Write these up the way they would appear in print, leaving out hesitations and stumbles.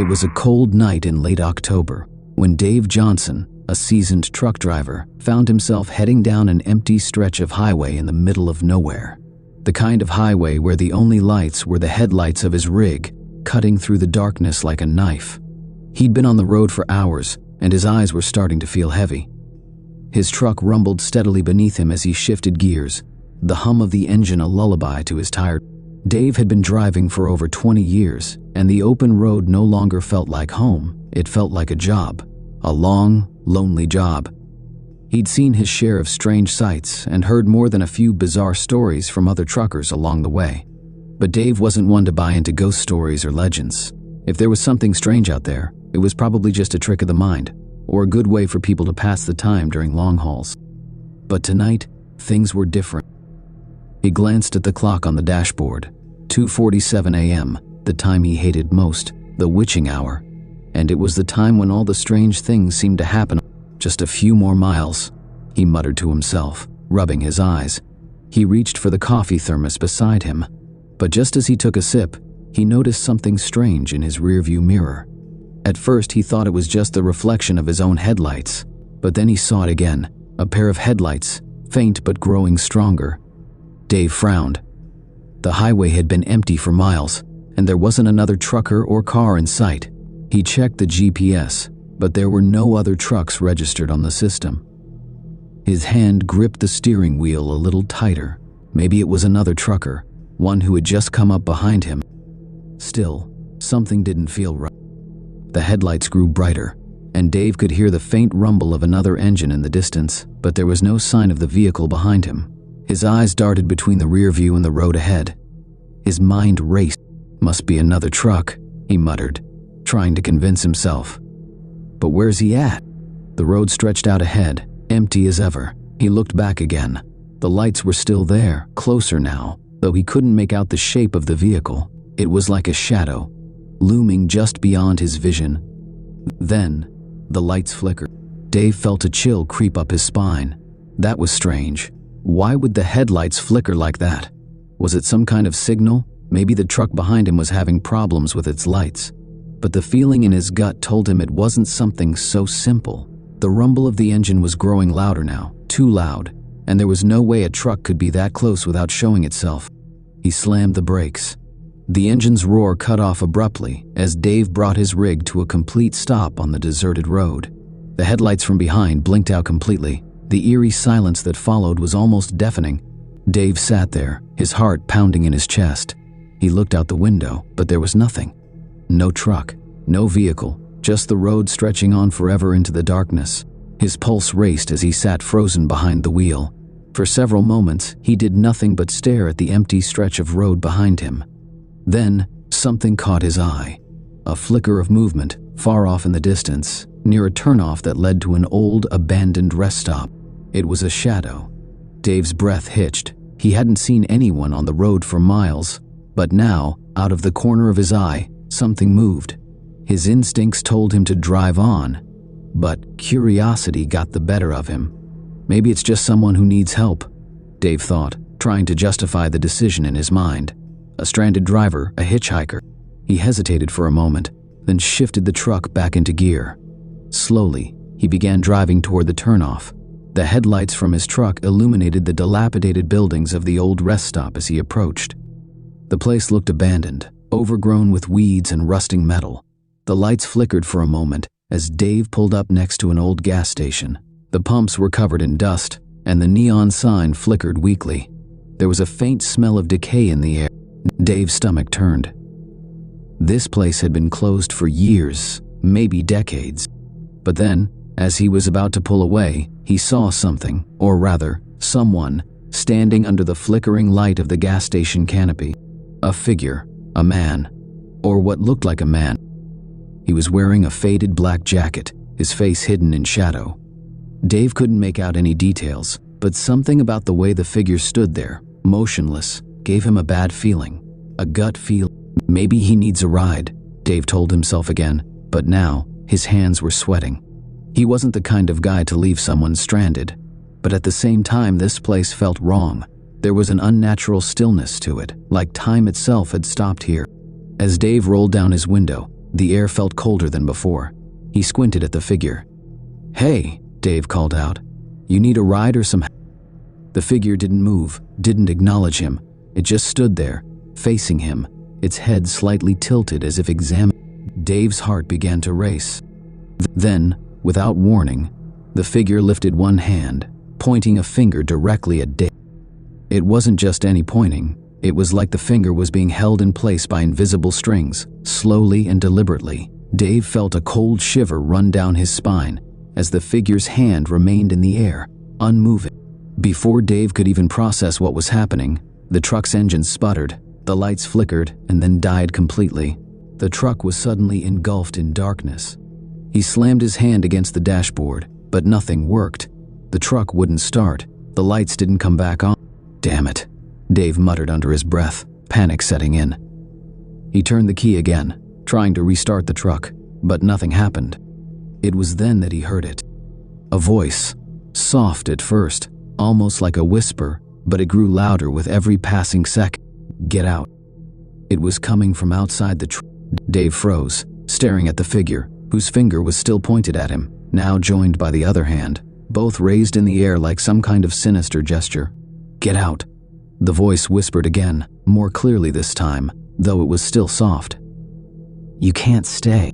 It was a cold night in late October when Dave Johnson, a seasoned truck driver, found himself heading down an empty stretch of highway in the middle of nowhere. The kind of highway where the only lights were the headlights of his rig, cutting through the darkness like a knife. He'd been on the road for hours, and his eyes were starting to feel heavy. His truck rumbled steadily beneath him as he shifted gears, the hum of the engine a lullaby to his tired. Dave had been driving for over 20 years, and the open road no longer felt like home. It felt like a job, a long, lonely job. He'd seen his share of strange sights and heard more than a few bizarre stories from other truckers along the way. But Dave wasn't one to buy into ghost stories or legends. If there was something strange out there, it was probably just a trick of the mind, or a good way for people to pass the time during long hauls. But tonight, things were different. He glanced at the clock on the dashboard. 2:47 a.m., the time he hated most, the witching hour. And it was the time when all the strange things seemed to happen. Just a few more miles, he muttered to himself, rubbing his eyes. He reached for the coffee thermos beside him, but just as he took a sip, he noticed something strange in his rearview mirror. At first, he thought it was just the reflection of his own headlights, but then he saw it again, a pair of headlights, faint but growing stronger. Dave frowned. The highway had been empty for miles, and there wasn't another trucker or car in sight. He checked the GPS, but there were no other trucks registered on the system. His hand gripped the steering wheel a little tighter. Maybe it was another trucker, one who had just come up behind him. Still, something didn't feel right. The headlights grew brighter, and Dave could hear the faint rumble of another engine in the distance, but there was no sign of the vehicle behind him. His eyes darted between the rear view and the road ahead. His mind raced. Must be another truck, he muttered, trying to convince himself. But where's he at? The road stretched out ahead, empty as ever. He looked back again. The lights were still there, closer now, though he couldn't make out the shape of the vehicle. It was like a shadow, looming just beyond his vision. Then, the lights flickered. Dave felt a chill creep up his spine. That was strange. Why would the headlights flicker like that? Was it some kind of signal? Maybe the truck behind him was having problems with its lights. But the feeling in his gut told him it wasn't something so simple. The rumble of the engine was growing louder now, too loud, and there was no way a truck could be that close without showing itself. He slammed the brakes. The engine's roar cut off abruptly as Dave brought his rig to a complete stop on the deserted road. The headlights from behind blinked out completely. The eerie silence that followed was almost deafening. Dave sat there, his heart pounding in his chest. He looked out the window, but there was nothing. No truck, no vehicle, just the road stretching on forever into the darkness. His pulse raced as he sat frozen behind the wheel. For several moments, he did nothing but stare at the empty stretch of road behind him. Then, something caught his eye. A flicker of movement, far off in the distance, near a turnoff that led to an old, abandoned rest stop. It was a shadow. Dave's breath hitched. He hadn't seen anyone on the road for miles, but now, out of the corner of his eye, something moved. His instincts told him to drive on, but curiosity got the better of him. Maybe it's just someone who needs help, Dave thought, trying to justify the decision in his mind. A stranded driver, a hitchhiker. He hesitated for a moment, then shifted the truck back into gear. Slowly, he began driving toward the turnoff. The headlights from his truck illuminated the dilapidated buildings of the old rest stop as he approached. The place looked abandoned, overgrown with weeds and rusting metal. The lights flickered for a moment as Dave pulled up next to an old gas station. The pumps were covered in dust, and the neon sign flickered weakly. There was a faint smell of decay in the air. Dave's stomach turned. This place had been closed for years, maybe decades. But then, as he was about to pull away, he saw something, or rather, someone, standing under the flickering light of the gas station canopy. A figure, a man, or what looked like a man. He was wearing a faded black jacket, his face hidden in shadow. Dave couldn't make out any details, but something about the way the figure stood there, motionless, gave him a bad feeling. A gut feel. Maybe he needs a ride, Dave told himself again, but now, his hands were sweating. He wasn't the kind of guy to leave someone stranded, but at the same time this place felt wrong. There was an unnatural stillness to it, like time itself had stopped here. As Dave rolled down his window, The air felt colder than before. He squinted at the figure. "Hey," Dave called out. "You need a ride or some?" The figure didn't move, didn't acknowledge him. It just stood there, facing him, its head slightly tilted as if examining. Dave's heart began to race. Then, without warning, the figure lifted one hand, pointing a finger directly at Dave. It wasn't just any pointing. It was like the finger was being held in place by invisible strings, slowly and deliberately. Dave felt a cold shiver run down his spine as the figure's hand remained in the air, unmoving. Before Dave could even process what was happening, the truck's engine sputtered, the lights flickered, and then died completely. The truck was suddenly engulfed in darkness. He slammed his hand against the dashboard, but nothing worked. The truck wouldn't start. The lights didn't come back on. "Damn it," Dave muttered under his breath, panic setting in. He turned the key again, trying to restart the truck, but nothing happened. It was then that he heard it. A voice, soft at first, almost like a whisper, but it grew louder with every passing second. "Get out." It was coming from outside the truck. Dave froze, staring at the figure, whose finger was still pointed at him, now joined by the other hand, both raised in the air like some kind of sinister gesture. "Get out." The voice whispered again, more clearly this time, though it was still soft. "You can't stay."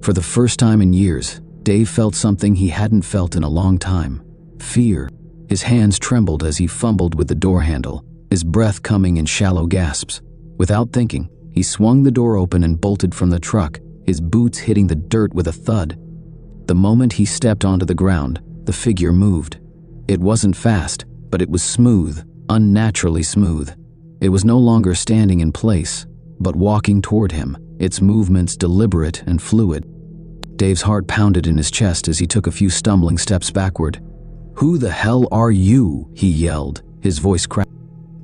For the first time in years, Dave felt something he hadn't felt in a long time. Fear. His hands trembled as he fumbled with the door handle, his breath coming in shallow gasps. Without thinking, he swung the door open and bolted from the truck, his boots hitting the dirt with a thud. The moment he stepped onto the ground, the figure moved. It wasn't fast, but it was smooth, unnaturally smooth. It was no longer standing in place, but walking toward him, its movements deliberate and fluid. Dave's heart pounded in his chest as he took a few stumbling steps backward. "Who the hell are you?" he yelled, his voice cracked.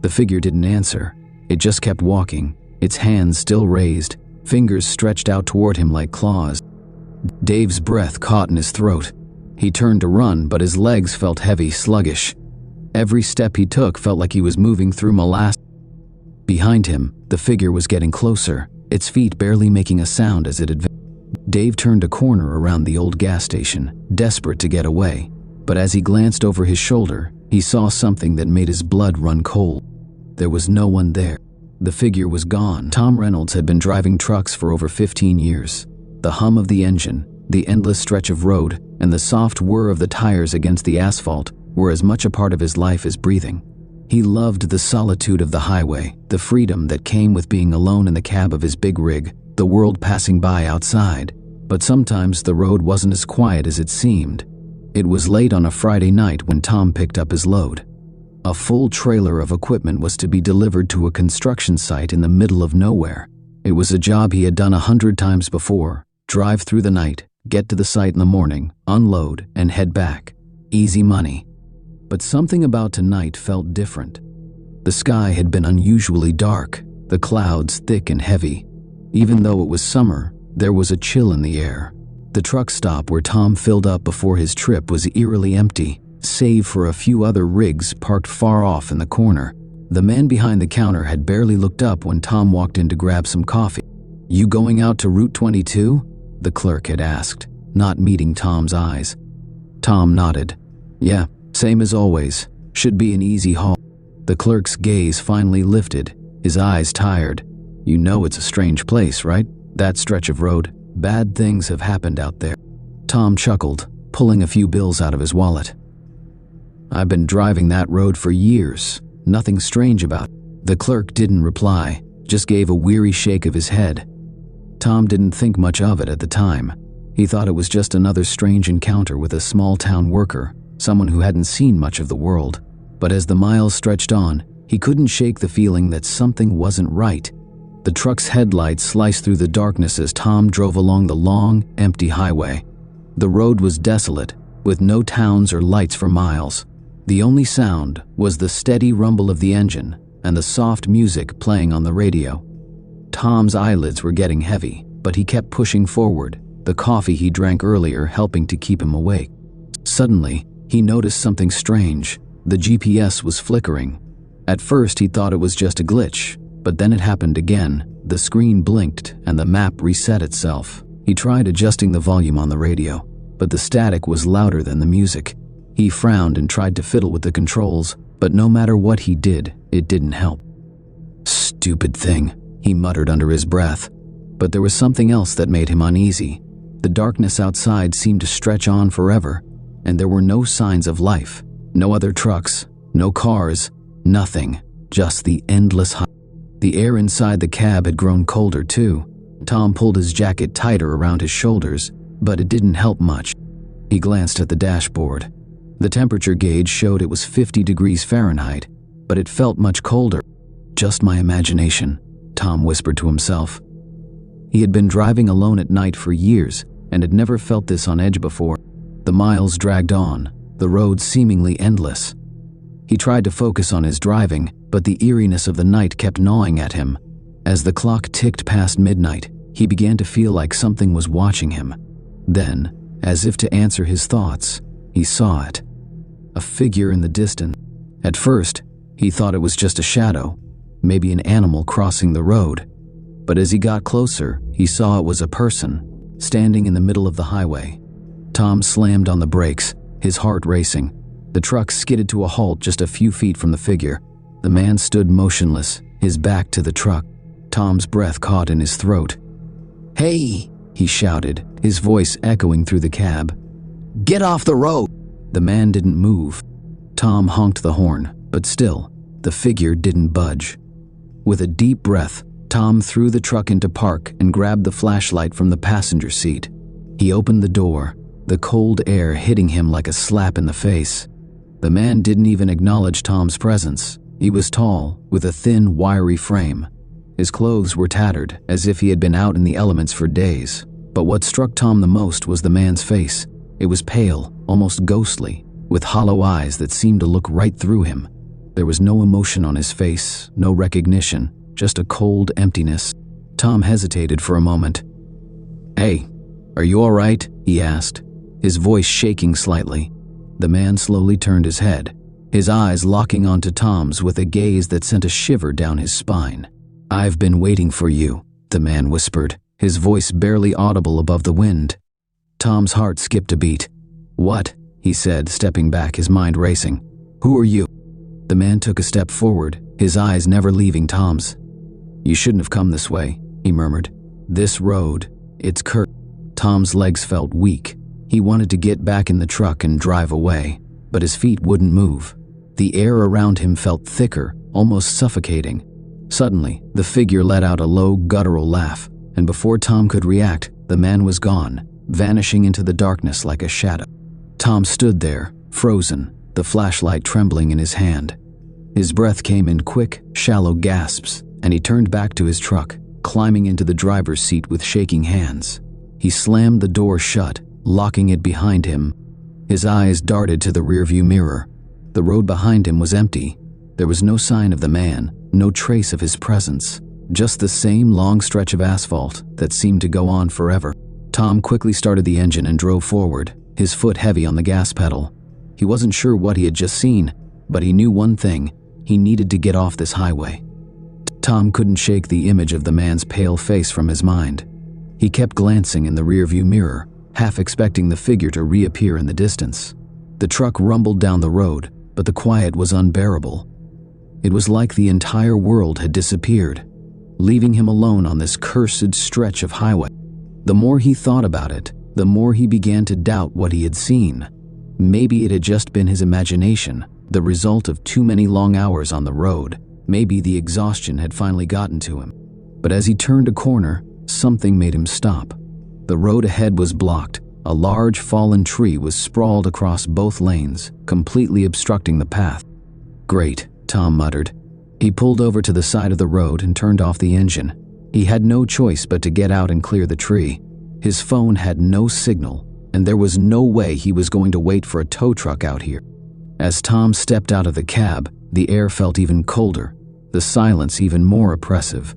The figure didn't answer. It just kept walking, its hands still raised, fingers stretched out toward him like claws. Dave's breath caught in his throat. He turned to run, but his legs felt heavy, sluggish. Every step he took felt like he was moving through molasses. Behind him, the figure was getting closer, its feet barely making a sound as it advanced. Dave turned a corner around the old gas station, desperate to get away. But as he glanced over his shoulder, he saw something that made his blood run cold. There was no one there. The figure was gone. Tom Reynolds had been driving trucks for over 15 years. The hum of the engine, the endless stretch of road, and the soft whir of the tires against the asphalt were as much a part of his life as breathing. He loved the solitude of the highway, the freedom that came with being alone in the cab of his big rig, the world passing by outside. But sometimes the road wasn't as quiet as it seemed. It was late on a Friday night when Tom picked up his load. A full trailer of equipment was to be delivered to a construction site in the middle of nowhere. It was a job he had done 100 times before. Drive through the night, get to the site in the morning, unload, and head back. Easy money. But something about tonight felt different. The sky had been unusually dark, the clouds thick and heavy. Even though it was summer, there was a chill in the air. The truck stop where Tom filled up before his trip was eerily empty, save for a few other rigs parked far off in the corner. The man behind the counter had barely looked up when Tom walked in to grab some coffee. "You going out to Route 22? The clerk had asked, not meeting Tom's eyes. Tom nodded. "Yeah, same as always. Should be an easy haul." The clerk's gaze finally lifted, his eyes tired. "You know it's a strange place, right? That stretch of road. Bad things have happened out there." Tom chuckled, pulling a few bills out of his wallet. "I've been driving that road for years. Nothing strange about it." The clerk didn't reply, just gave a weary shake of his head. Tom didn't think much of it at the time. He thought it was just another strange encounter with a small-town worker, someone who hadn't seen much of the world. But as the miles stretched on, he couldn't shake the feeling that something wasn't right. The truck's headlights sliced through the darkness as Tom drove along the long, empty highway. The road was desolate, with no towns or lights for miles. The only sound was the steady rumble of the engine and the soft music playing on the radio. Tom's eyelids were getting heavy, but he kept pushing forward, the coffee he drank earlier helping to keep him awake. Suddenly, he noticed something strange. The GPS was flickering. At first, he thought it was just a glitch, But then it happened again. The screen blinked and the map reset itself. He tried adjusting the volume on the radio, but the static was louder than the music. He frowned and tried to fiddle with the controls, but no matter what he did, it didn't help. "Stupid thing," he muttered under his breath. But there was something else that made him uneasy. The darkness outside seemed to stretch on forever, and there were no signs of life. No other trucks, no cars, nothing, just the endless highway. The air inside the cab had grown colder too. Tom pulled his jacket tighter around his shoulders, but it didn't help much. He glanced at the dashboard. The temperature gauge showed it was 50 degrees Fahrenheit, but it felt much colder. "Just my imagination," Tom whispered to himself. He had been driving alone at night for years and had never felt this on edge before. The miles dragged on, the road seemingly endless. He tried to focus on his driving, but the eeriness of the night kept gnawing at him. As the clock ticked past midnight, he began to feel like something was watching him. Then, as if to answer his thoughts, he saw it. A figure in the distance. At first, he thought it was just a shadow, maybe an animal crossing the road. But as he got closer, he saw it was a person, standing in the middle of the highway. Tom slammed on the brakes, his heart racing. The truck skidded to a halt just a few feet from the figure. The man stood motionless, his back to the truck. Tom's breath caught in his throat. "Hey!" he shouted, his voice echoing through the cab. "Get off the road!" The man didn't move. Tom honked the horn, but still, the figure didn't budge. With a deep breath, Tom threw the truck into park and grabbed the flashlight from the passenger seat. He opened the door, the cold air hitting him like a slap in the face. The man didn't even acknowledge Tom's presence. He was tall, with a thin, wiry frame. His clothes were tattered, as if he had been out in the elements for days. But what struck Tom the most was the man's face. It was pale, almost ghostly, with hollow eyes that seemed to look right through him. There was no emotion on his face, no recognition, just a cold emptiness. Tom hesitated for a moment. "Hey, are you all right?" he asked, his voice shaking slightly. The man slowly turned his head, his eyes locking onto Tom's with a gaze that sent a shiver down his spine. "I've been waiting for you," the man whispered, his voice barely audible above the wind. Tom's heart skipped a beat. "What?" he said, stepping back, his mind racing. "Who are you?" The man took a step forward, his eyes never leaving Tom's. "You shouldn't have come this way," he murmured. "This road, it's cursed." Tom's legs felt weak. He wanted to get back in the truck and drive away, but his feet wouldn't move. The air around him felt thicker, almost suffocating. Suddenly, the figure let out a low, guttural laugh, and before Tom could react, the man was gone, vanishing into the darkness like a shadow. Tom stood there, frozen, the flashlight trembling in his hand. His breath came in quick, shallow gasps, and he turned back to his truck, climbing into the driver's seat with shaking hands. He slammed the door shut, locking it behind him. His eyes darted to the rearview mirror. The road behind him was empty. There was no sign of the man, no trace of his presence, just the same long stretch of asphalt that seemed to go on forever. Tom quickly started the engine and drove forward, his foot heavy on the gas pedal. He wasn't sure what he had just seen, but he knew one thing: he needed to get off this highway. Tom couldn't shake the image of the man's pale face from his mind. He kept glancing in the rearview mirror, half expecting the figure to reappear in the distance. The truck rumbled down the road, but the quiet was unbearable. It was like the entire world had disappeared, leaving him alone on this cursed stretch of highway. The more he thought about it, the more he began to doubt what he had seen. Maybe it had just been his imagination, the result of too many long hours on the road. Maybe the exhaustion had finally gotten to him. But as he turned a corner, something made him stop. The road ahead was blocked. A large fallen tree was sprawled across both lanes, completely obstructing the path. "Great," Tom muttered. He pulled over to the side of the road and turned off the engine. He had no choice but to get out and clear the tree. His phone had no signal, and there was no way he was going to wait for a tow truck out here. As Tom stepped out of the cab, the air felt even colder, the silence even more oppressive.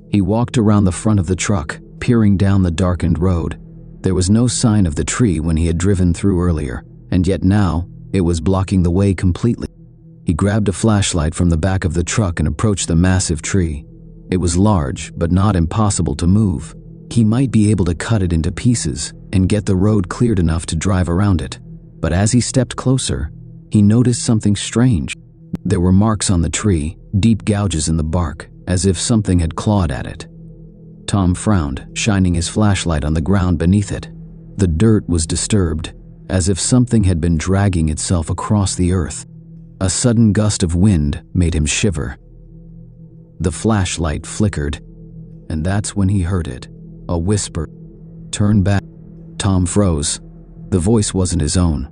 He walked around the front of the truck, peering down the darkened road. There was no sign of the tree when he had driven through earlier, and yet now it was blocking the way completely. He grabbed a flashlight from the back of the truck and approached the massive tree. It was large, but not impossible to move. He might be able to cut it into pieces and get the road cleared enough to drive around it. But as he stepped closer, he noticed something strange. There were marks on the tree, deep gouges in the bark, as if something had clawed at it. Tom frowned, shining his flashlight on the ground beneath it. The dirt was disturbed, as if something had been dragging itself across the earth. A sudden gust of wind made him shiver. The flashlight flickered, and that's when he heard it. A whisper. "Turn back." Tom froze. The voice wasn't his own.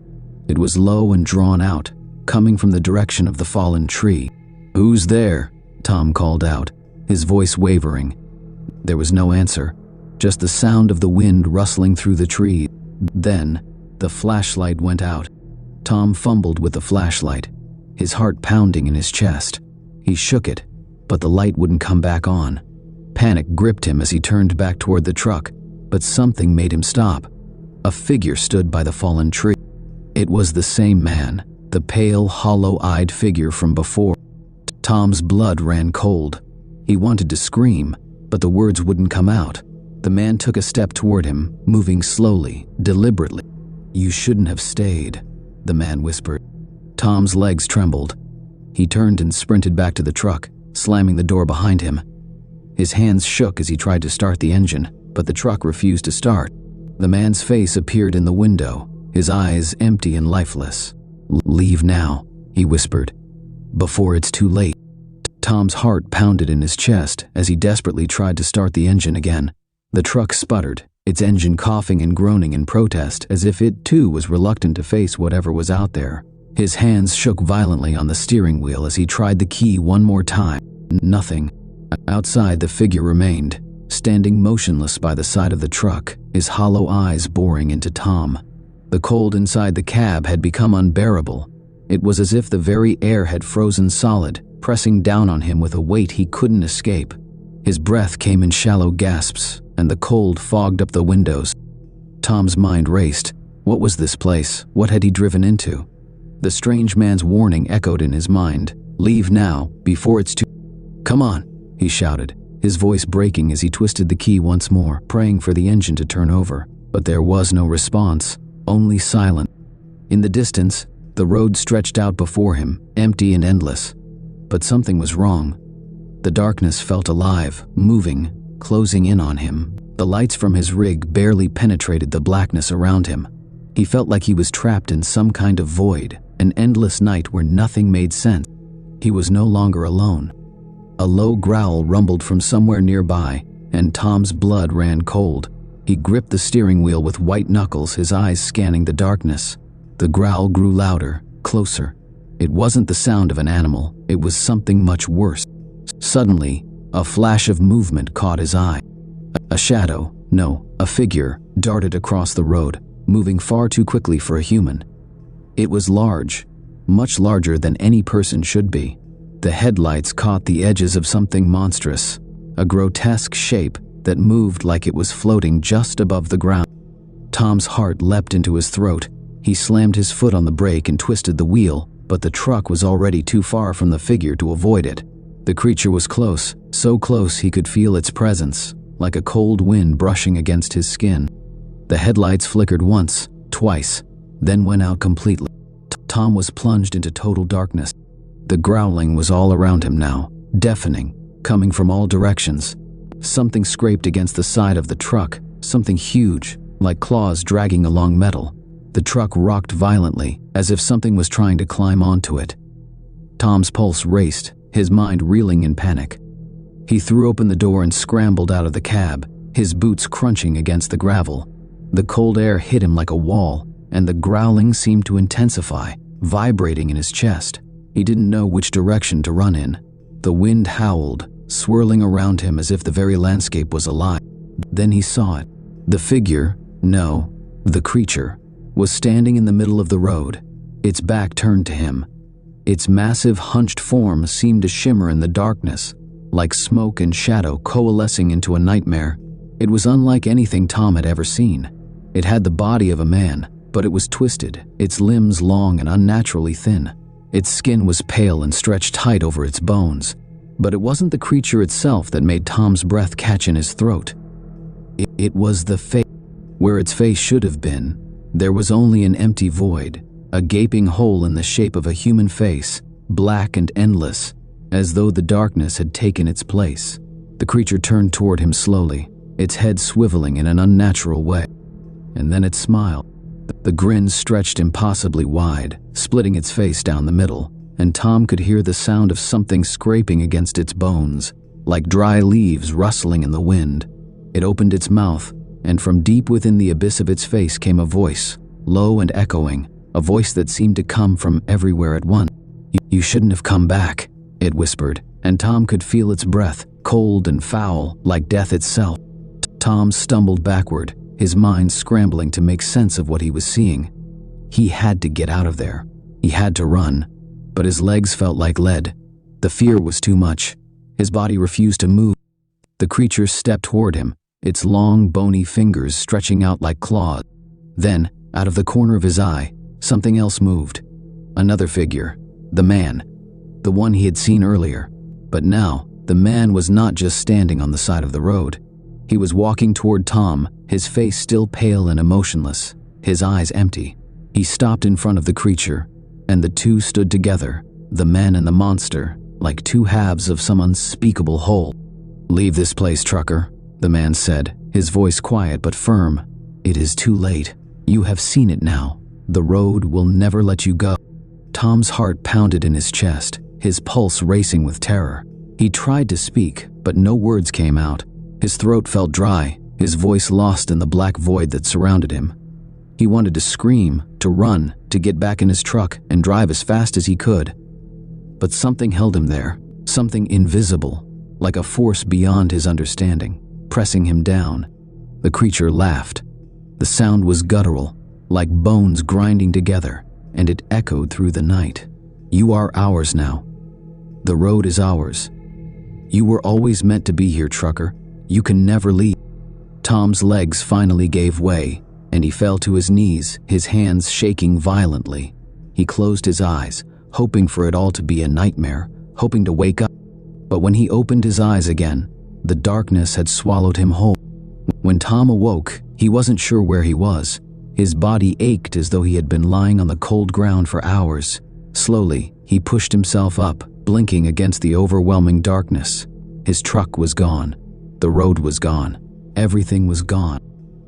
It was low and drawn out, coming from the direction of the fallen tree. "Who's there?" Tom called out, his voice wavering. There was no answer, just the sound of the wind rustling through the tree. Then, the flashlight went out. Tom fumbled with the flashlight, his heart pounding in his chest. He shook it, but the light wouldn't come back on. Panic gripped him as he turned back toward the truck, but something made him stop. A figure stood by the fallen tree. It was the same man, the pale, hollow-eyed figure from before. Tom's blood ran cold. He wanted to scream, but the words wouldn't come out. The man took a step toward him, moving slowly, deliberately. "You shouldn't have stayed," the man whispered. Tom's legs trembled. He turned and sprinted back to the truck, slamming the door behind him. His hands shook as he tried to start the engine, but the truck refused to start. The man's face appeared in the window, his eyes empty and lifeless. "Leave now," he whispered, "before it's too late." Tom's heart pounded in his chest as he desperately tried to start the engine again. The truck sputtered, its engine coughing and groaning in protest as if it too was reluctant to face whatever was out there. His hands shook violently on the steering wheel as he tried the key one more time. Nothing. Outside, the figure remained, standing motionless by the side of the truck, his hollow eyes boring into Tom. The cold inside the cab had become unbearable. It was as if the very air had frozen solid, pressing down on him with a weight he couldn't escape. His breath came in shallow gasps, and the cold fogged up the windows. Tom's mind raced. What was this place? What had he driven into? The strange man's warning echoed in his mind. "Leave now, before it's too..." "Come on," he shouted, his voice breaking as he twisted the key once more, praying for the engine to turn over. But there was no response, only silence. In the distance, the road stretched out before him, empty and endless. But something was wrong. The darkness felt alive, moving, closing in on him. The lights from his rig barely penetrated the blackness around him. He felt like he was trapped in some kind of void, an endless night where nothing made sense. He was no longer alone. A low growl rumbled from somewhere nearby, and Tom's blood ran cold. He gripped the steering wheel with white knuckles, his eyes scanning the darkness. The growl grew louder, closer. It wasn't the sound of an animal, it was something much worse. Suddenly, a flash of movement caught his eye. A shadow, no, a figure, darted across the road, moving far too quickly for a human. It was large, much larger than any person should be. The headlights caught the edges of something monstrous, a grotesque shape that moved like it was floating just above the ground. Tom's heart leapt into his throat. He slammed his foot on the brake and twisted the wheel, but the truck was already too far from the figure to avoid it. The creature was close, so close he could feel its presence, like a cold wind brushing against his skin. The headlights flickered once, twice, then went out completely. Tom was plunged into total darkness. The growling was all around him now, deafening, coming from all directions. Something scraped against the side of the truck, something huge, like claws dragging along metal. The truck rocked violently, as if something was trying to climb onto it. Tom's pulse raced, his mind reeling in panic. He threw open the door and scrambled out of the cab, his boots crunching against the gravel. The cold air hit him like a wall, and the growling seemed to intensify, vibrating in his chest. He didn't know which direction to run in. The wind howled, swirling around him as if the very landscape was alive. Then he saw it. The figure, no, the creature, was standing in the middle of the road, its back turned to him. Its massive, hunched form seemed to shimmer in the darkness, like smoke and shadow coalescing into a nightmare. It was unlike anything Tom had ever seen. It had the body of a man, but it was twisted, its limbs long and unnaturally thin. Its skin was pale and stretched tight over its bones, but it wasn't the creature itself that made Tom's breath catch in his throat. It was the face. Where its face should have been, there was only an empty void, a gaping hole in the shape of a human face, black and endless, as though the darkness had taken its place. The creature turned toward him slowly, its head swiveling in an unnatural way. And then it smiled. The grin stretched impossibly wide, splitting its face down the middle, and Tom could hear the sound of something scraping against its bones, like dry leaves rustling in the wind. It opened its mouth, and from deep within the abyss of its face came a voice, low and echoing, a voice that seemed to come from everywhere at once. "You shouldn't have come back," it whispered, and Tom could feel its breath, cold and foul, like death itself. Tom stumbled backward, his mind scrambling to make sense of what he was seeing. He had to get out of there. He had to run, but his legs felt like lead. The fear was too much. His body refused to move. The creature stepped toward him, its long, bony fingers stretching out like claws. Then, out of the corner of his eye, something else moved. Another figure. The man. The one he had seen earlier. But now, the man was not just standing on the side of the road. He was walking toward Tom, his face still pale and emotionless, his eyes empty. He stopped in front of the creature, and the two stood together, the man and the monster, like two halves of some unspeakable whole. "Leave this place, trucker," the man said, his voice quiet but firm. "It is too late. You have seen it now. The road will never let you go." Tom's heart pounded in his chest, his pulse racing with terror. He tried to speak, but no words came out. His throat felt dry, his voice lost in the black void that surrounded him. He wanted to scream, to run, to get back in his truck and drive as fast as he could. But something held him there, something invisible, like a force beyond his understanding, pressing him down. The creature laughed. The sound was guttural, like bones grinding together, and it echoed through the night. "You are ours now. The road is ours. You were always meant to be here, trucker. You can never leave." Tom's legs finally gave way, and he fell to his knees, his hands shaking violently. He closed his eyes, hoping for it all to be a nightmare, hoping to wake up. But when he opened his eyes again, the darkness had swallowed him whole. When Tom awoke, he wasn't sure where he was. His body ached as though he had been lying on the cold ground for hours. Slowly, he pushed himself up, blinking against the overwhelming darkness. His truck was gone. The road was gone. Everything was gone.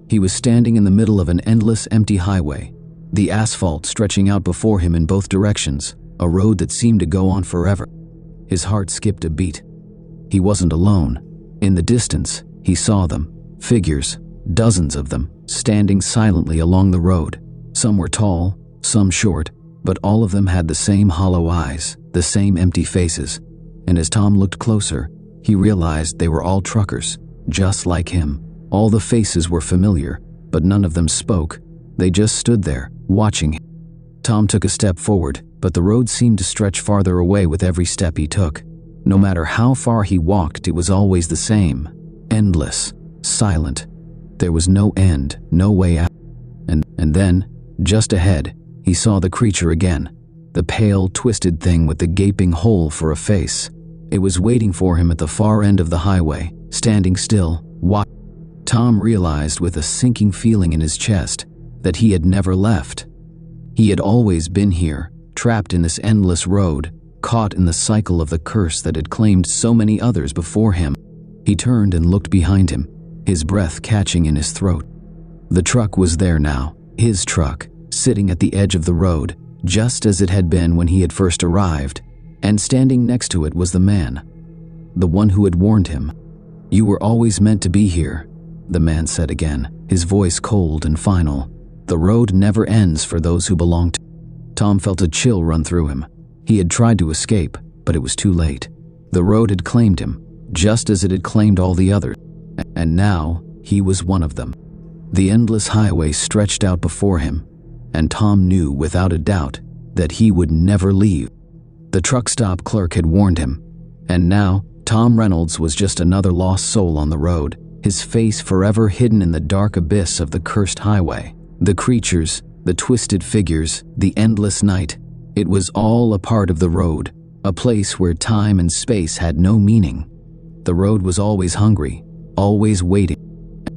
He was standing in the middle of an endless empty highway, the asphalt stretching out before him in both directions, a road that seemed to go on forever. His heart skipped a beat. He wasn't alone. In the distance, he saw them, figures, dozens of them, standing silently along the road. Some were tall, some short, but all of them had the same hollow eyes, the same empty faces. And as Tom looked closer, he realized they were all truckers, just like him. All the faces were familiar, but none of them spoke. They just stood there, watching him. Tom took a step forward, but the road seemed to stretch farther away with every step he took. No matter how far he walked, it was always the same. Endless, silent. There was no end, no way out. And then, just ahead, he saw the creature again. The pale, twisted thing with the gaping hole for a face. It was waiting for him at the far end of the highway, standing still, watching. Tom realized with a sinking feeling in his chest that he had never left. He had always been here, trapped in this endless road, caught in the cycle of the curse that had claimed so many others before him. He turned and looked behind him, his breath catching in his throat. The truck was there now, his truck, sitting at the edge of the road, just as it had been when he had first arrived, and standing next to it was the man, the one who had warned him. "You were always meant to be here," the man said again, his voice cold and final. "The road never ends for those who belong to." Tom felt a chill run through him. He had tried to escape, but it was too late. The road had claimed him, just as it had claimed all the others, and now he was one of them. The endless highway stretched out before him, and Tom knew without a doubt that he would never leave. The truck stop clerk had warned him, and now Tom Reynolds was just another lost soul on the road, his face forever hidden in the dark abyss of the cursed highway. The creatures, the twisted figures, the endless night, It was all a part of the road, a place where time and space had no meaning. The road was always hungry, always waiting,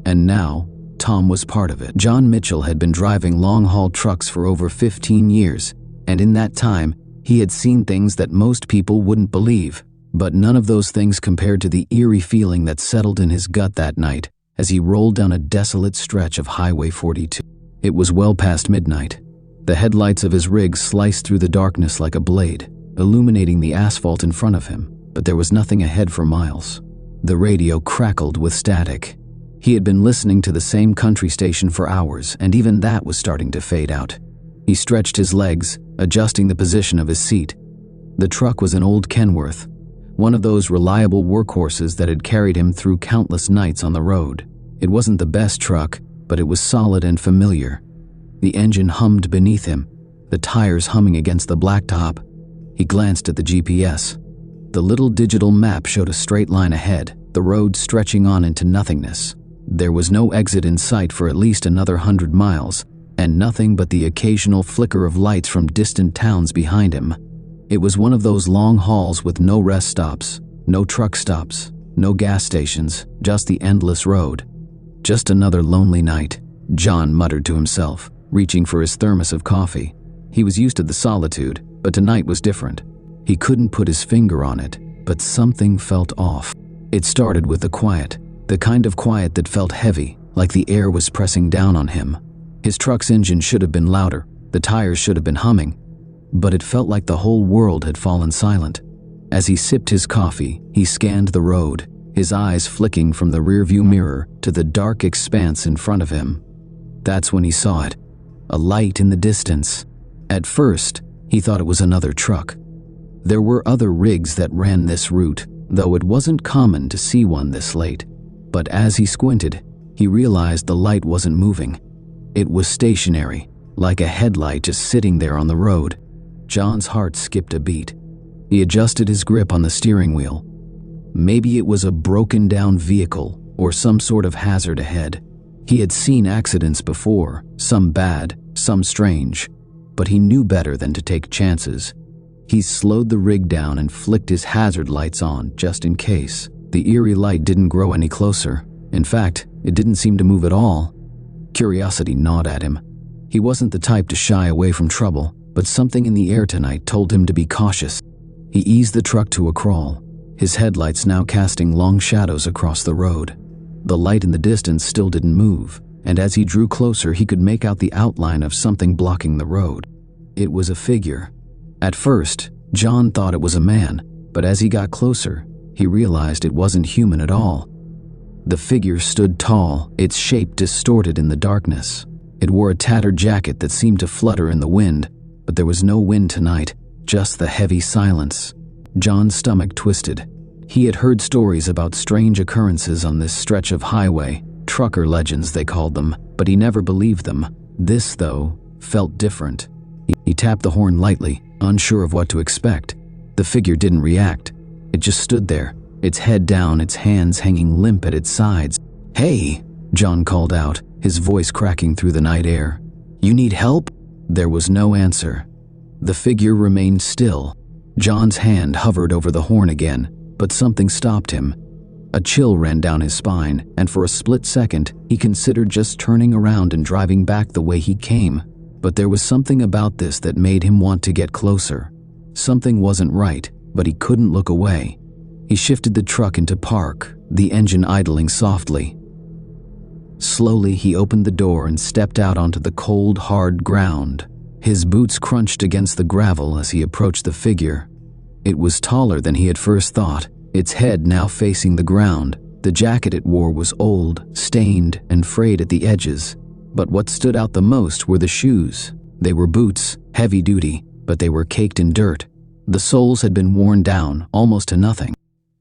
and now Tom was part of it. John Mitchell had been driving long-haul trucks for over 15 years, and in that time, he had seen things that most people wouldn't believe, but none of those things compared to the eerie feeling that settled in his gut that night as he rolled down a desolate stretch of Highway 42. It was well past midnight. The headlights of his rig sliced through the darkness like a blade, illuminating the asphalt in front of him, but there was nothing ahead for miles. The radio crackled with static. He had been listening to the same country station for hours, and even that was starting to fade out. He stretched his legs, adjusting the position of his seat. The truck was an old Kenworth, one of those reliable workhorses that had carried him through countless nights on the road. It wasn't the best truck, but it was solid and familiar. The engine hummed beneath him, the tires humming against the blacktop. He glanced at the GPS. The little digital map showed a straight line ahead, the road stretching on into nothingness. There was no exit in sight for at least another 100 miles, and nothing but the occasional flicker of lights from distant towns behind him. It was one of those long hauls with no rest stops, no truck stops, no gas stations, just the endless road. Just another lonely night, John muttered to himself, reaching for his thermos of coffee. He was used to the solitude, but tonight was different. He couldn't put his finger on it, but something felt off. It started with the quiet, the kind of quiet that felt heavy, like the air was pressing down on him. His truck's engine should have been louder, the tires should have been humming, but it felt like the whole world had fallen silent. As he sipped his coffee, he scanned the road, his eyes flicking from the rearview mirror to the dark expanse in front of him. That's when he saw it, a light in the distance. At first, he thought it was another truck. There were other rigs that ran this route, though it wasn't common to see one this late. But as he squinted, he realized the light wasn't moving. It was stationary, like a headlight just sitting there on the road. John's heart skipped a beat. He adjusted his grip on the steering wheel. Maybe it was a broken-down vehicle or some sort of hazard ahead. He had seen accidents before, some bad, some strange, but he knew better than to take chances. He slowed the rig down and flicked his hazard lights on just in case. The eerie light didn't grow any closer. In fact, it didn't seem to move at all. Curiosity gnawed at him. He wasn't the type to shy away from trouble, but something in the air tonight told him to be cautious. He eased the truck to a crawl, his headlights now casting long shadows across the road. The light in the distance still didn't move, and as he drew closer he could make out the outline of something blocking the road. It was a figure. At first, John thought it was a man, but as he got closer, he realized it wasn't human at all. The figure stood tall, its shape distorted in the darkness. It wore a tattered jacket that seemed to flutter in the wind, but there was no wind tonight, just the heavy silence. John's stomach twisted. He had heard stories about strange occurrences on this stretch of highway, trucker legends they called them, but he never believed them. This, though, felt different. He tapped the horn lightly, unsure of what to expect. The figure didn't react. It just stood there, its head down, its hands hanging limp at its sides. "Hey," John called out, his voice cracking through the night air. "You need help?" There was no answer. The figure remained still. John's hand hovered over the horn again, but something stopped him. A chill ran down his spine, and for a split second, he considered just turning around and driving back the way he came. But there was something about this that made him want to get closer. Something wasn't right, but he couldn't look away. He shifted the truck into park, the engine idling softly. Slowly, he opened the door and stepped out onto the cold, hard ground. His boots crunched against the gravel as he approached the figure. It was taller than he had first thought, its head now facing the ground. The jacket it wore was old, stained, and frayed at the edges. But what stood out the most were the shoes. They were boots, heavy duty, but they were caked in dirt. The soles had been worn down, almost to nothing.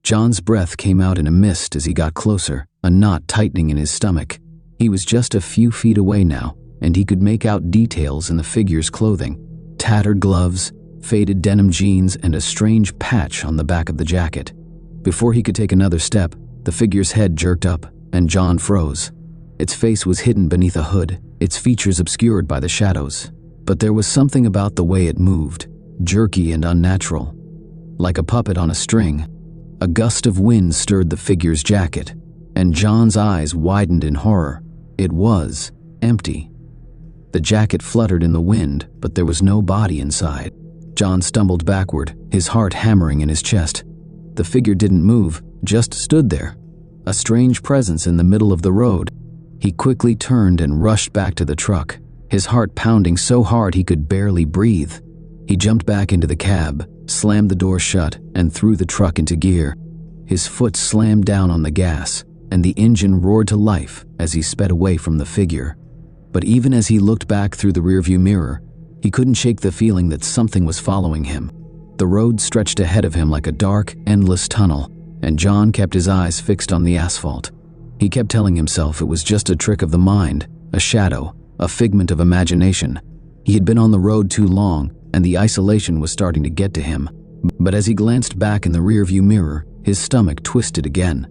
John's breath came out in a mist as he got closer, a knot tightening in his stomach. He was just a few feet away now, and he could make out details in the figure's clothing. Tattered gloves, faded denim jeans, and a strange patch on the back of the jacket. Before he could take another step, the figure's head jerked up, and John froze. Its face was hidden beneath a hood, its features obscured by the shadows. But there was something about the way it moved, jerky and unnatural. Like a puppet on a string, a gust of wind stirred the figure's jacket, and John's eyes widened in horror. It was empty. The jacket fluttered in the wind, but there was no body inside. John stumbled backward, his heart hammering in his chest. The figure didn't move, just stood there, a strange presence in the middle of the road. He quickly turned and rushed back to the truck, his heart pounding so hard he could barely breathe. He jumped back into the cab, slammed the door shut, and threw the truck into gear. His foot slammed down on the gas, and the engine roared to life as he sped away from the figure. But even as he looked back through the rearview mirror, he couldn't shake the feeling that something was following him. The road stretched ahead of him like a dark, endless tunnel, and John kept his eyes fixed on the asphalt. He kept telling himself it was just a trick of the mind, a shadow, a figment of imagination. He had been on the road too long, and the isolation was starting to get to him. But as he glanced back in the rearview mirror, his stomach twisted again.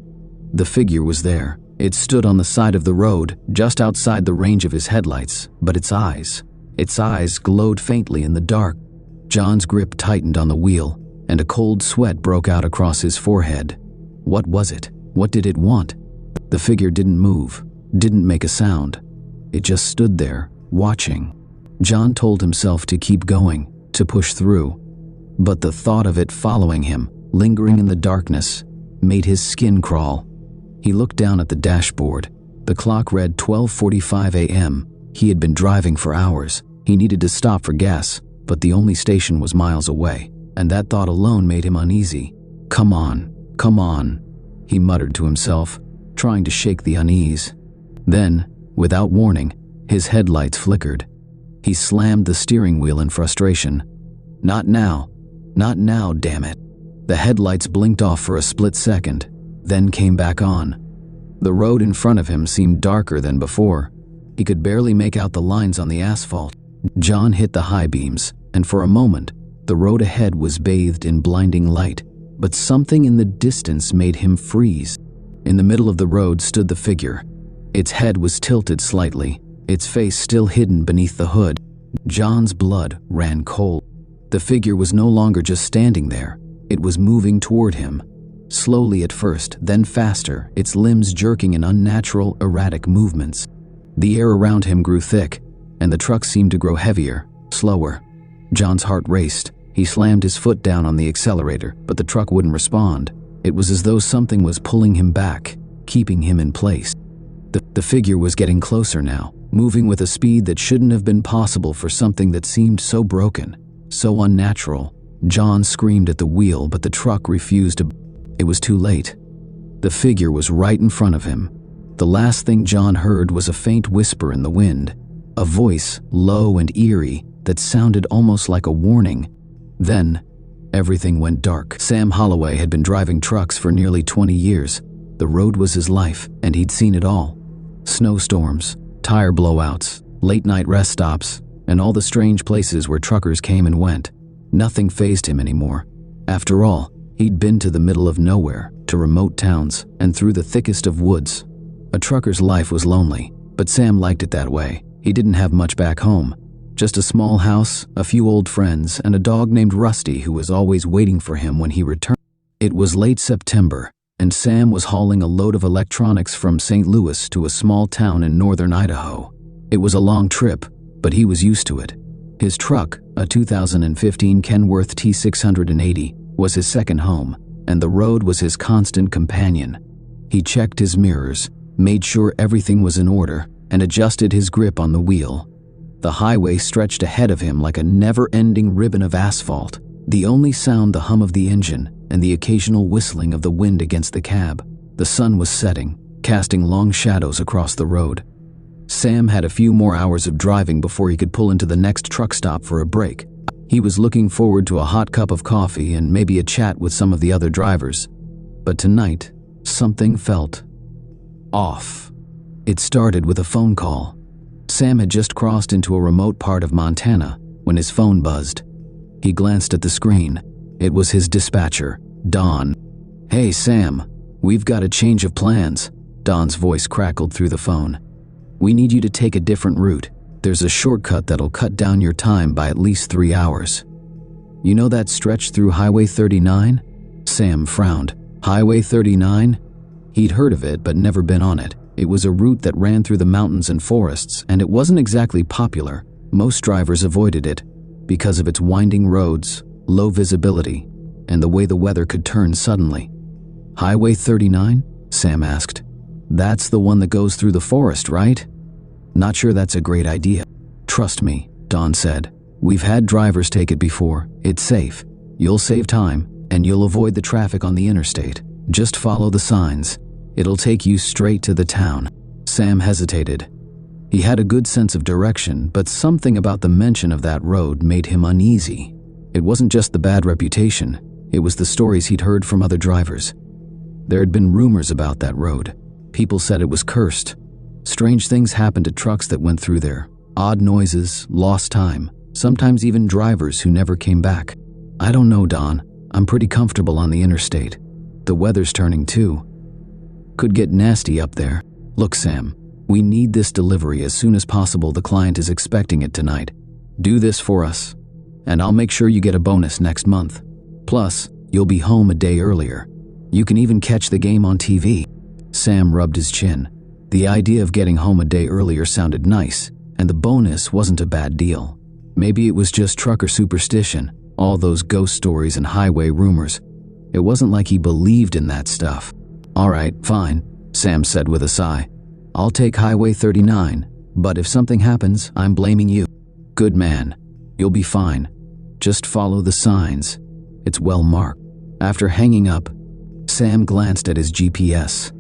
The figure was there. It stood on the side of the road, just outside the range of his headlights, but its eyes glowed faintly in the dark. John's grip tightened on the wheel, and a cold sweat broke out across his forehead. What was it? What did it want? The figure didn't move, didn't make a sound. It just stood there, watching. John told himself to keep going, to push through. But the thought of it following him, lingering in the darkness, made his skin crawl. He looked down at the dashboard. The clock read 12:45 a.m. He had been driving for hours. He needed to stop for gas, but the only station was miles away, and that thought alone made him uneasy. Come on, he muttered to himself, trying to shake the unease. Then, without warning, his headlights flickered. He slammed the steering wheel in frustration. Not now, damn it. The headlights blinked off for a split second, then came back on. The road in front of him seemed darker than before. He could barely make out the lines on the asphalt. John hit the high beams, and for a moment, the road ahead was bathed in blinding light, but something in the distance made him freeze. In the middle of the road stood the figure. Its head was tilted slightly, its face still hidden beneath the hood. John's blood ran cold. The figure was no longer just standing there. It was moving toward him. Slowly at first, then faster, its limbs jerking in unnatural, erratic movements. The air around him grew thick, and the truck seemed to grow heavier, slower. John's heart raced. He slammed his foot down on the accelerator, but the truck wouldn't respond. It was as though something was pulling him back, keeping him in place. The figure was getting closer now, moving with a speed that shouldn't have been possible for something that seemed so broken, so unnatural. John screamed at the wheel, but the truck refused to. It was too late. The figure was right in front of him. The last thing John heard was a faint whisper in the wind, a voice, low and eerie, that sounded almost like a warning. Then, everything went dark. Sam Holloway had been driving trucks for nearly 20 years. The road was his life, and he'd seen it all. Snowstorms, tire blowouts, late-night rest stops, and all the strange places where truckers came and went. Nothing fazed him anymore. After all, he'd been to the middle of nowhere, to remote towns, and through the thickest of woods. A trucker's life was lonely, but Sam liked it that way. He didn't have much back home. Just a small house, a few old friends, and a dog named Rusty who was always waiting for him when he returned. It was late September, and Sam was hauling a load of electronics from St. Louis to a small town in northern Idaho. It was a long trip, but he was used to it. His truck, a 2015 Kenworth T680, was his second home, and the road was his constant companion. He checked his mirrors, made sure everything was in order, and adjusted his grip on the wheel. The highway stretched ahead of him like a never-ending ribbon of asphalt, the only sound the hum of the engine and the occasional whistling of the wind against the cab. The sun was setting, casting long shadows across the road. Sam had a few more hours of driving before he could pull into the next truck stop for a break. He was looking forward to a hot cup of coffee and maybe a chat with some of the other drivers. But tonight, something felt off. It started with a phone call. Sam had just crossed into a remote part of Montana when his phone buzzed. He glanced at the screen. It was his dispatcher, Don. "Hey, Sam, we've got a change of plans," Don's voice crackled through the phone. "We need you to take a different route. There's a shortcut that'll cut down your time by at least 3 hours." You know that stretch through Highway 39? Sam frowned. Highway 39? He'd heard of it but never been on it. It was a route that ran through the mountains and forests, and it wasn't exactly popular. Most drivers avoided it because of its winding roads, low visibility, and the way the weather could turn suddenly. Highway 39? Sam asked. That's the one that goes through the forest, right? Not sure that's a great idea. Trust me, Don said. We've had drivers take it before. It's safe. You'll save time, and you'll avoid the traffic on the interstate. Just follow the signs. It'll take you straight to the town. Sam hesitated. He had a good sense of direction, but something about the mention of that road made him uneasy. It wasn't just the bad reputation. It was the stories he'd heard from other drivers. There had been rumors about that road. People said it was cursed. Strange things happened to trucks that went through there. Odd noises, lost time, sometimes even drivers who never came back. I don't know, Don. I'm pretty comfortable on the interstate. The weather's turning too. Could get nasty up there. Look, Sam, we need this delivery as soon as possible. The client is expecting it tonight. Do this for us, and I'll make sure you get a bonus next month. Plus, you'll be home a day earlier. You can even catch the game on TV. Sam rubbed his chin. The idea of getting home a day earlier sounded nice, and the bonus wasn't a bad deal. Maybe it was just trucker superstition, all those ghost stories and highway rumors. It wasn't like he believed in that stuff. All right, fine, Sam said with a sigh. I'll take Highway 39, but if something happens, I'm blaming you. Good man. You'll be fine. Just follow the signs. It's well marked. After hanging up, Sam glanced at his GPS.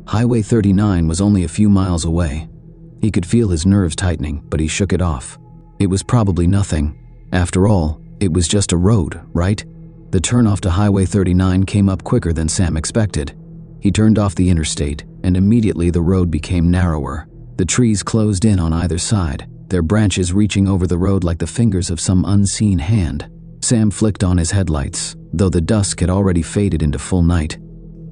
Highway 39 was only a few miles away. He could feel his nerves tightening, but he shook it off. It was probably nothing. After all, it was just a road, right? The turnoff to Highway 39 came up quicker than Sam expected. He turned off the interstate, and immediately the road became narrower. The trees closed in on either side, their branches reaching over the road like the fingers of some unseen hand. Sam flicked on his headlights, though the dusk had already faded into full night.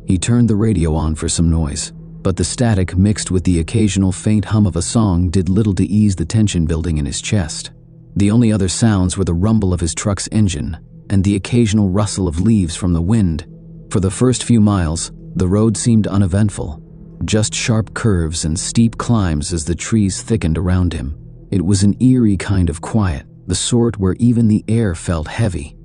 He turned the radio on for some noise, but the static mixed with the occasional faint hum of a song did little to ease the tension building in his chest. The only other sounds were the rumble of his truck's engine and the occasional rustle of leaves from the wind. For the first few miles, the road seemed uneventful, just sharp curves and steep climbs as the trees thickened around him. It was an eerie kind of quiet, the sort where even the air felt heavy.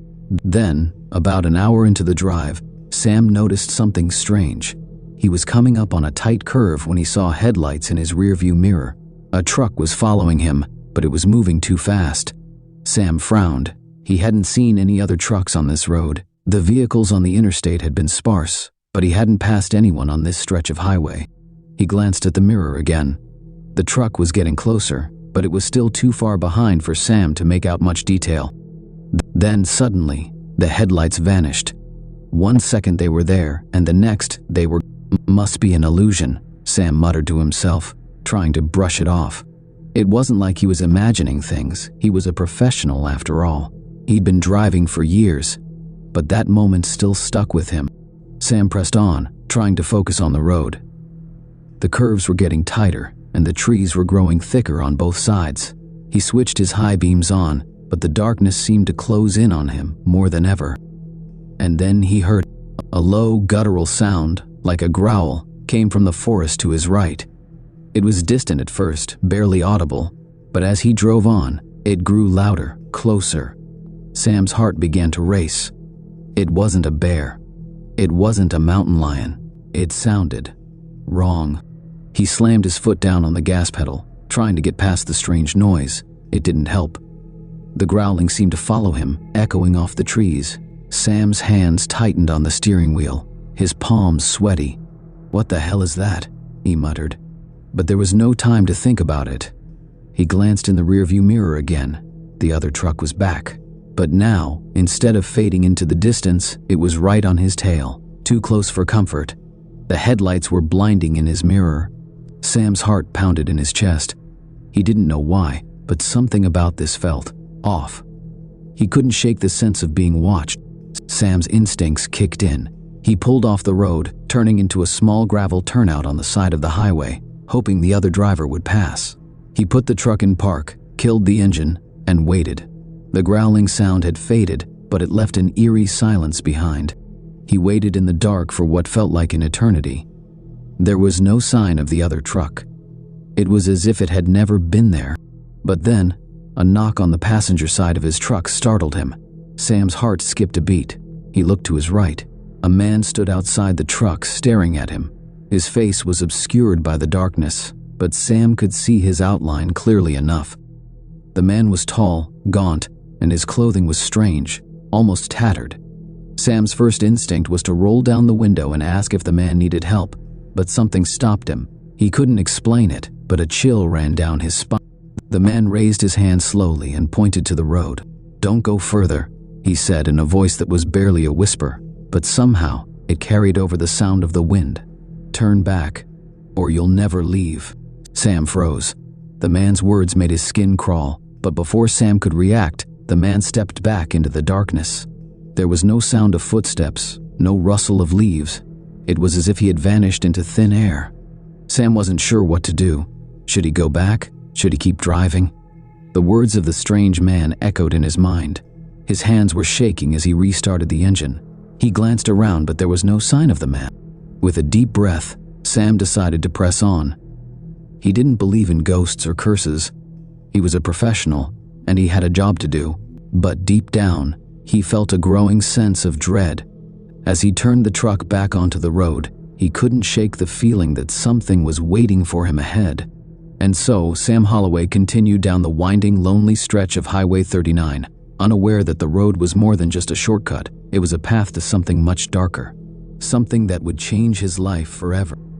Then, about an hour into the drive, Sam noticed something strange. He was coming up on a tight curve when he saw headlights in his rearview mirror. A truck was following him, but it was moving too fast. Sam frowned. He hadn't seen any other trucks on this road. The vehicles on the interstate had been sparse, but he hadn't passed anyone on this stretch of highway. He glanced at the mirror again. The truck was getting closer, but it was still too far behind for Sam to make out much detail. Then suddenly, the headlights vanished. 1 second they were there, and the next they were. Must be an illusion, Sam muttered to himself, trying to brush it off. It wasn't like he was imagining things. He was a professional after all. He'd been driving for years, but that moment still stuck with him. Sam pressed on, trying to focus on the road. The curves were getting tighter, and the trees were growing thicker on both sides. He switched his high beams on, but the darkness seemed to close in on him more than ever. And then he heard a low, guttural sound, like a growl, came from the forest to his right. It was distant at first, barely audible, but as he drove on, it grew louder, closer. Sam's heart began to race. It wasn't a bear. It wasn't a mountain lion. It sounded wrong. He slammed his foot down on the gas pedal, trying to get past the strange noise. It didn't help. The growling seemed to follow him, echoing off the trees. Sam's hands tightened on the steering wheel, his palms sweaty. "What the hell is that?" he muttered. But there was no time to think about it. He glanced in the rearview mirror again. The other truck was back. But now, instead of fading into the distance, it was right on his tail, too close for comfort. The headlights were blinding in his mirror. Sam's heart pounded in his chest. He didn't know why, but something about this felt off. He couldn't shake the sense of being watched. Sam's instincts kicked in. He pulled off the road, turning into a small gravel turnout on the side of the highway, hoping the other driver would pass. He put the truck in park, killed the engine, and waited. The growling sound had faded, but it left an eerie silence behind. He waited in the dark for what felt like an eternity. There was no sign of the other truck. It was as if it had never been there. But then, a knock on the passenger side of his truck startled him. Sam's heart skipped a beat. He looked to his right. A man stood outside the truck, staring at him. His face was obscured by the darkness, but Sam could see his outline clearly enough. The man was tall, gaunt, and his clothing was strange, almost tattered. Sam's first instinct was to roll down the window and ask if the man needed help, but something stopped him. He couldn't explain it, but a chill ran down his spine. The man raised his hand slowly and pointed to the road. "Don't go further," he said in a voice that was barely a whisper, but somehow it carried over the sound of the wind. "Turn back, or you'll never leave." Sam froze. The man's words made his skin crawl, but before Sam could react, the man stepped back into the darkness. There was no sound of footsteps, no rustle of leaves. It was as if he had vanished into thin air. Sam wasn't sure what to do. Should he go back? Should he keep driving? The words of the strange man echoed in his mind. His hands were shaking as he restarted the engine. He glanced around, but there was no sign of the man. With a deep breath, Sam decided to press on. He didn't believe in ghosts or curses. He was a professional, and he had a job to do. But deep down, he felt a growing sense of dread. As he turned the truck back onto the road, he couldn't shake the feeling that something was waiting for him ahead. And so, Sam Holloway continued down the winding, lonely stretch of Highway 39, unaware that the road was more than just a shortcut. It was a path to something much darker, something that would change his life forever.